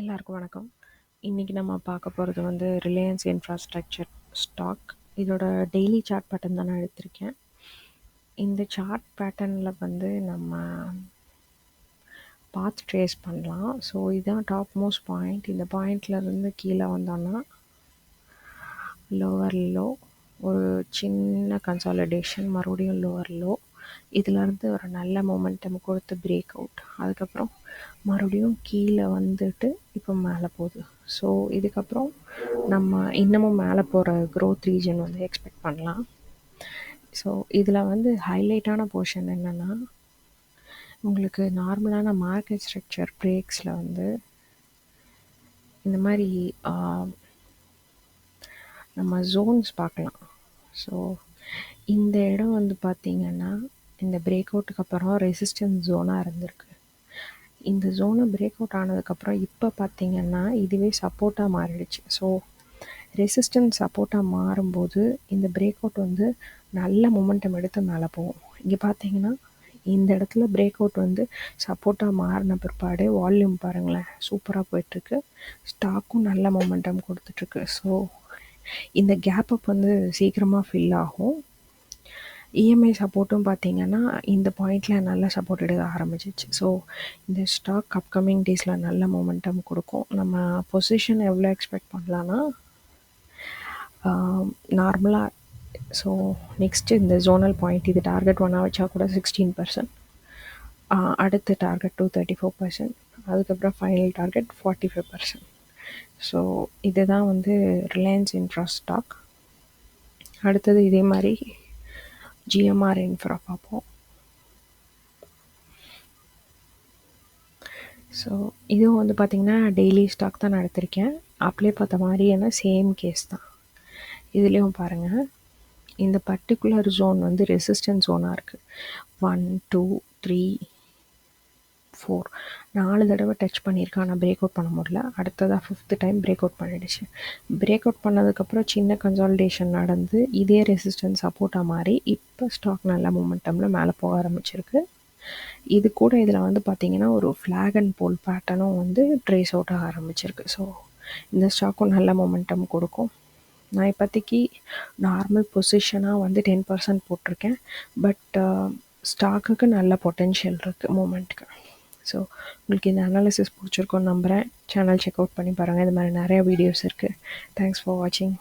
எல்லாருக்கும் வணக்கம். இன்னைக்கு நம்ம பார்க்க போறது வந்து ரிலையன்ஸ் இன்ஃப்ராஸ்ட்ரக்சர் ஸ்டாக். இதோட டெய்லி சார்ட் பேட்டர்ன் தான் நான் எடுத்திருக்கேன். இந்த சார்ட் பேட்டர்னில் வந்து நம்ம பாத் ட்ரேஸ் பண்ணலாம். ஸோ இதுதான் டாப் மோஸ்ட் பாயிண்ட். இந்த பாயிண்ட்லேருந்து கீழே வந்தோன்னா லோவர் லோ, ஒரு சின்ன கன்சாலிடேஷன், மறுபடியும் லோவர் லோ, இதிலேருந்து ஒரு நல்ல மொமெண்டம் கொடுத்து பிரேக் அவுட், அதுக்கப்புறம் மறுபடியும் கீழே வந்துட்டு இப்போ மேலே போகுது. ஸோ இதுக்கப்புறம் நம்ம இன்னமும் மேலே போகிற க்ரோத் ரீஜன் வந்து எக்ஸ்பெக்ட் பண்ணலாம். ஸோ இதில் வந்து ஹைலைட்டான போர்ஷன் என்னென்னா, உங்களுக்கு நார்மலான மார்க்கெட் ஸ்ட்ரக்சர் பிரேக்ஸில் வந்து இந்த மாதிரி நம்ம ஜோன்ஸ் பார்க்கலாம். ஸோ இந்த இடம் வந்து பார்த்திங்கன்னா இந்த பிரேக் அவுட்டுக்கு அப்புறம் ரெசிஸ்டன்ஸ் ஜோனாக இருந்திருக்கு. இந்த ஜோனை பிரேக் அவுட் ஆனதுக்கப்புறம் இப்போ பார்த்திங்கன்னா இதுவே சப்போர்ட்டாக மாறிடுச்சு. ஸோ ரெசிஸ்டன்ஸ் சப்போர்ட்டாக மாறும்போது இந்த பிரேக் அவுட் வந்து நல்ல மொமெண்டம் எடுத்து மேலே போகும். இங்கே பார்த்தீங்கன்னா இந்த இடத்துல பிரேக் அவுட் வந்து சப்போர்ட்டாக மாறின பிற்பாடு வால்யூம் பாருங்களேன், சூப்பராக போயிட்டுருக்கு. ஸ்டாக்கும் நல்ல மொமெண்டம் கொடுத்துட்ருக்கு. ஸோ இந்த கேப் அப் வந்து சீக்கிரமாக ஃபில் ஆகும். இஎம்ஐ சப்போர்ட்டும் பார்த்திங்கன்னா இந்த பாயிண்டில் நல்லா சப்போர்ட் எடுக்க ஆரம்பிச்சிச்சு. ஸோ இந்த ஸ்டாக் அப்கமிங் டேஸில் நல்ல மொமெண்டம் கொடுக்கும். நம்ம பொசிஷன் எவ்வளோ எக்ஸ்பெக்ட் பண்ணலான்னா நார்மலாக, ஸோ நெக்ஸ்ட்டு இந்த ஜோனல் பாயிண்ட், இது டார்கெட் 1 வச்சா கூட 16%, அடுத்த டார்கெட் 234%, அதுக்கப்புறம் ஃபைனல் டார்கெட் 45%. ஸோ இதுதான் வந்து ரிலையன்ஸ் இன்ஃப்ரா ஸ்டாக். அடுத்தது இதே மாதிரி ஜிஎம்ஆர் இன்ஃப்ரா பார்ப்போம். ஸோ இதுவும் வந்து பார்த்திங்கன்னா டெய்லி ஸ்டாக் தான் நான் எடுத்திருக்கேன். அப்படியே பார்த்த மாதிரியான சேம் கேஸ் தான். இதுலேயும் பாருங்கள், இந்த பர்டிகுலர் ஜோன் வந்து ரெசிஸ்டன்ஸ் ஜோனாக இருக்குது. 1 2 3 4 4 தடவை டச் பண்ணியிருக்கேன். ஆனால் பிரேக் அவுட் பண்ண முடியல. அடுத்ததாக 5th டைம் பிரேக் அவுட் பண்ணிடுச்சு. பிரேக் அவுட் பண்ணதுக்கப்புறம் சின்ன கன்சாலிடேஷன் நடந்து இதே ரெசிஸ்டன்ஸ் சப்போர்ட்டாக மாறி இப்போ ஸ்டாக் நல்ல மொமெண்டமில் மேலே போக ஆரம்பிச்சிருக்கு. இது கூட இதில் வந்து பார்த்திங்கன்னா ஒரு ஃப்ளாக் அண்ட் போல் பேட்டர்னும் வந்து ட்ரேஸ் அவுட் ஆக ஆரம்பிச்சிருக்கு. ஸோ இந்த ஸ்டாக்கும் நல்ல மொமெண்டம் கொடுக்கும். நான் இப்போதைக்கு நார்மல் பொசிஷனாக வந்து 10% போட்டிருக்கேன். பட் ஸ்டாக்குக்கு நல்ல பொட்டென்ஷியல் இருக்குது மூமெண்ட்டுக்கு. ஸோ உங்களுக்கு இந்த அனாலிசிஸ் பிடிச்சிருக்கோன்னு நம்புகிறேன். சேனல் செக் அவுட் பண்ணி பாருங்கள். இது மாதிரி நிறையா வீடியோஸ் இருக்குது. தேங்க்ஸ் ஃபார் வாட்சிங்.